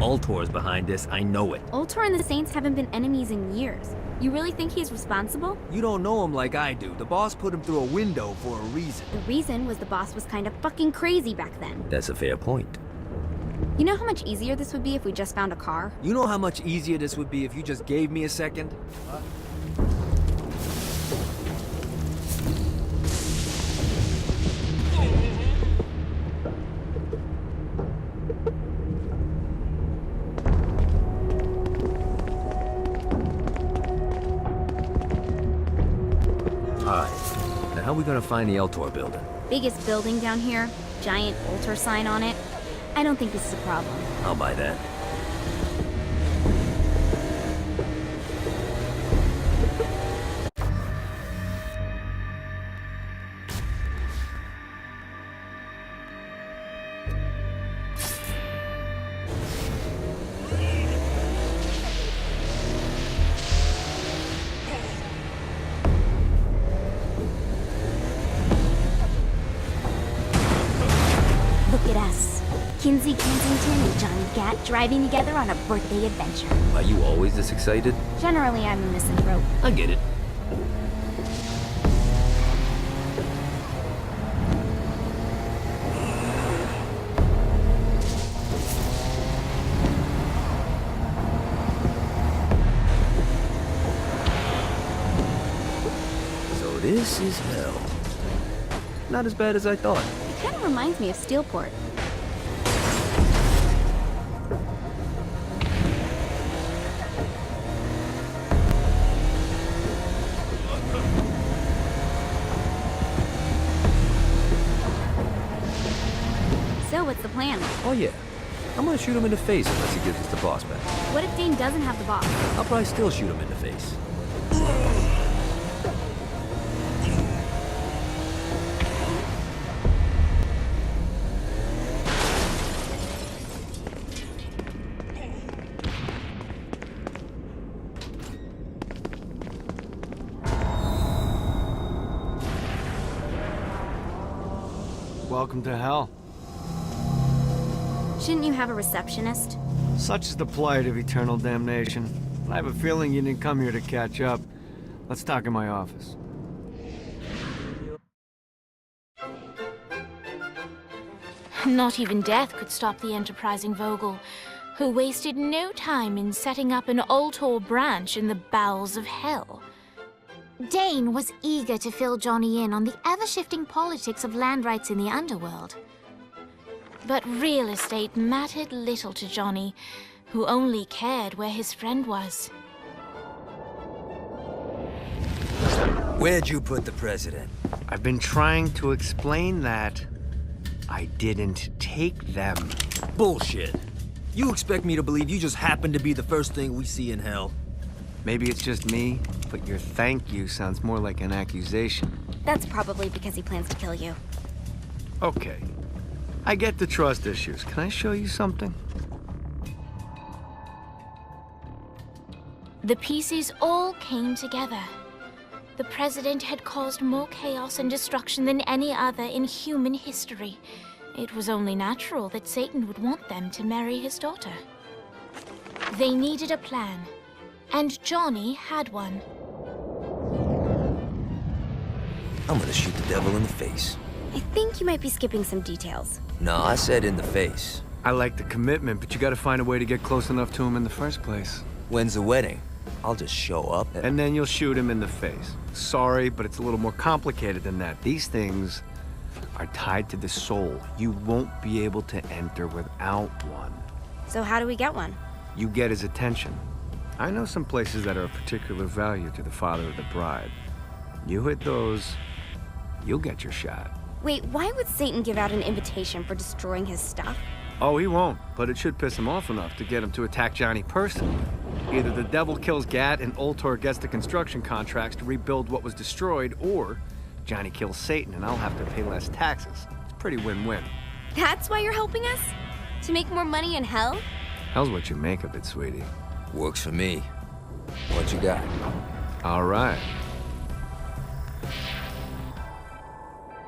Ultor's behind this, I know it. Ultor and the Saints haven't been enemies in years. You really think he's responsible? You don't know him like I do. The boss put him through a window for a reason. The reason was the boss was kind of fucking crazy back then. That's a fair point. You know how much easier this would be if we just found a car? You know how much easier this would be if you just gave me a second? Alright, now how are we gonna find the Ultor building? Biggest building down here, giant Ultor sign on it. I don't think this is a problem. I'll buy that. Look at us. Kinsey Kensington and Johnny Gat driving together on a birthday adventure. Are you always this excited? Generally, I'm a misanthrope. I get it. So this is hell. Not as bad as I thought. It kind of reminds me of Steelport. So, what's the plan? Oh yeah. I'm gonna shoot him in the face unless he gives us the boss back. What if Dane doesn't have the boss? I'll probably still shoot him in the face. Welcome to hell. Shouldn't you have a receptionist? Such is the plight of eternal damnation. I have a feeling you didn't come here to catch up. Let's talk in my office. Not even death could stop the enterprising Vogel, who wasted no time in setting up an Ultor branch in the bowels of hell. Dane was eager to fill Johnny in on the ever-shifting politics of land rights in the underworld. But real estate mattered little to Johnny, who only cared where his friend was. Where'd you put the president? I've been trying to explain that. I didn't take them. Bullshit. You expect me to believe you just happened to be the first thing we see in hell? Maybe it's just me, but your thank you sounds more like an accusation. That's probably because he plans to kill you. Okay. I get the trust issues. Can I show you something? The pieces all came together. The president had caused more chaos and destruction than any other in human history. It was only natural that Satan would want them to marry his daughter. They needed a plan, and Johnny had one. I'm gonna shoot the devil in the face. I think you might be skipping some details. No, I said in the face. I like the commitment, but you gotta find a way to get close enough to him in the first place. When's the wedding? I'll just show up And then you'll shoot him in the face. Sorry, but it's a little more complicated than that. These things are tied to the soul. You won't be able to enter without one. So how do we get one? You get his attention. I know some places that are of particular value to the father of the bride. You hit those, you'll get your shot. Wait, why would Satan give out an invitation for destroying his stuff? Oh, he won't, but it should piss him off enough to get him to attack Johnny personally. Either the devil kills Gat and Ultor gets the construction contracts to rebuild what was destroyed, or Johnny kills Satan and I'll have to pay less taxes. It's pretty win-win. That's why you're helping us? To make more money in hell? Hell's what you make of it, sweetie. Works for me. What you got? All right.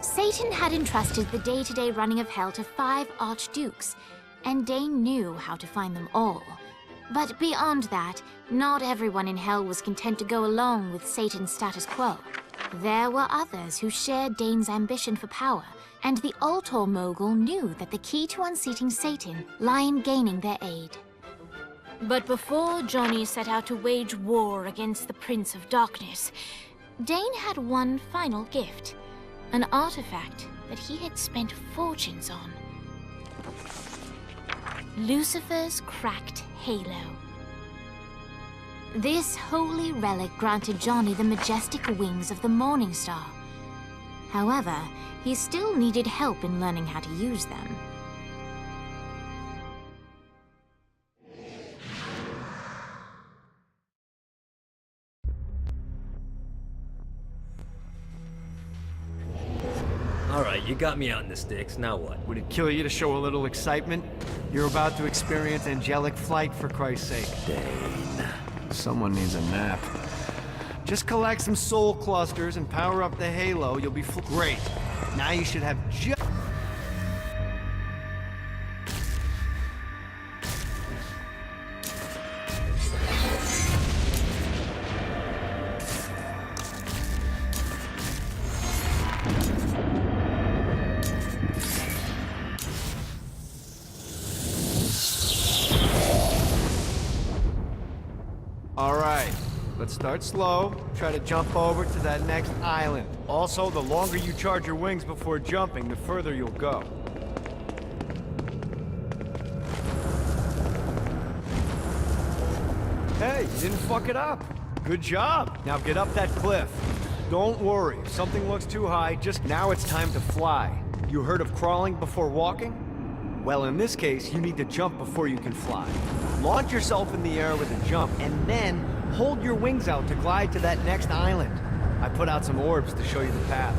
Satan had entrusted the day-to-day running of hell to 5 archdukes, and Dane knew how to find them all. But beyond that, not everyone in Hell was content to go along with Satan's status quo. There were others who shared Dane's ambition for power, and the Ultor mogul knew that the key to unseating Satan lay in gaining their aid. But before Johnny set out to wage war against the Prince of Darkness, Dane had one final gift, an artifact that he had spent fortunes on. Lucifer's cracked halo. This holy relic granted Johnny the majestic wings of the Morning Star. However, he still needed help in learning how to use them. Alright, you got me out in the sticks, now what? Would it kill you to show a little excitement? You're about to experience angelic flight, for Christ's sake. Dane. Someone needs a nap. Just collect some soul clusters and power up the halo. You'll be great. Now you should have just... All right, let's start slow. Try to jump over to that next island. Also, the longer you charge your wings before jumping, the further you'll go. Hey, you didn't fuck it up. Good job. Now get up that cliff. Don't worry, if something looks too high, just now it's time to fly. You heard of crawling before walking? Well, in this case, you need to jump before you can fly. Launch yourself in the air with a jump, and then hold your wings out to glide to that next island. I put out some orbs to show you the path.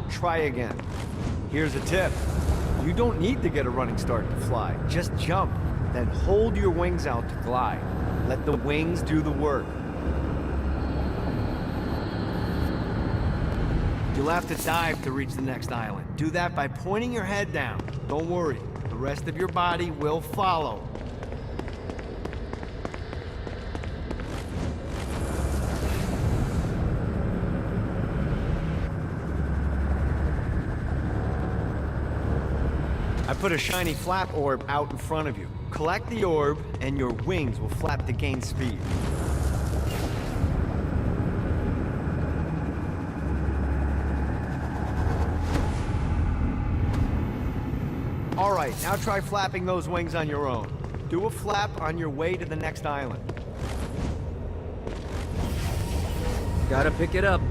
Try again. Here's a tip. You don't need to get a running start to fly. Just jump, then hold your wings out to glide. Let the wings do the work. You'll have to dive to reach the next island. Do that by pointing your head down. Don't worry, the rest of your body will follow. I put a shiny flap orb out in front of you. Collect the orb, and your wings will flap to gain speed. All right, now try flapping those wings on your own. Do a flap on your way to the next island. Gotta pick it up.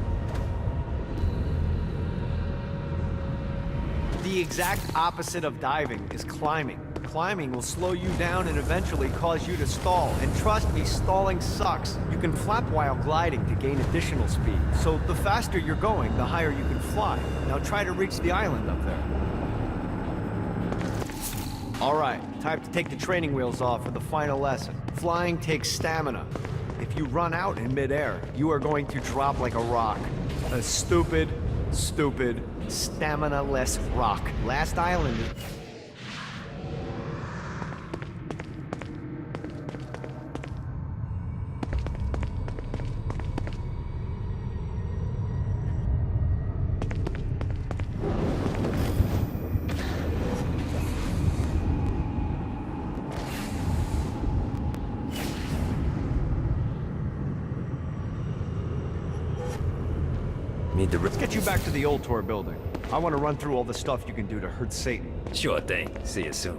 The exact opposite of diving is climbing. Climbing will slow you down and eventually cause you to stall. And trust me, stalling sucks. You can flap while gliding to gain additional speed. So the faster you're going, the higher you can fly. Now try to reach the island up there. All right, time to take the training wheels off for the final lesson. Flying takes stamina. If you run out in midair, you are going to drop like a rock. A stupid, stamina-less rock. Last island. Let's get you back to the Ultor building. I want to run through all the stuff you can do to hurt Satan. Sure thing. See you soon.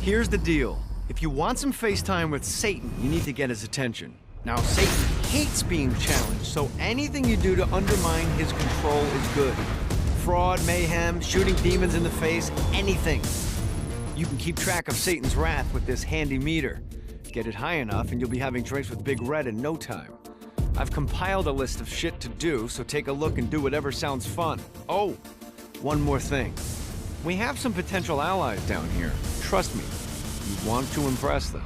Here's the deal. If you want some FaceTime with Satan, you need to get his attention. Now, Satan hates being challenged, so anything you do to undermine his control is good. Fraud, mayhem, shooting demons in the face, anything. You can keep track of Satan's wrath with this handy meter. Get it high enough and you'll be having drinks with Big Red in no time. I've compiled a list of shit to do, so take a look and do whatever sounds fun. Oh, one more thing. We have some potential allies down here. Trust me, you want to impress them.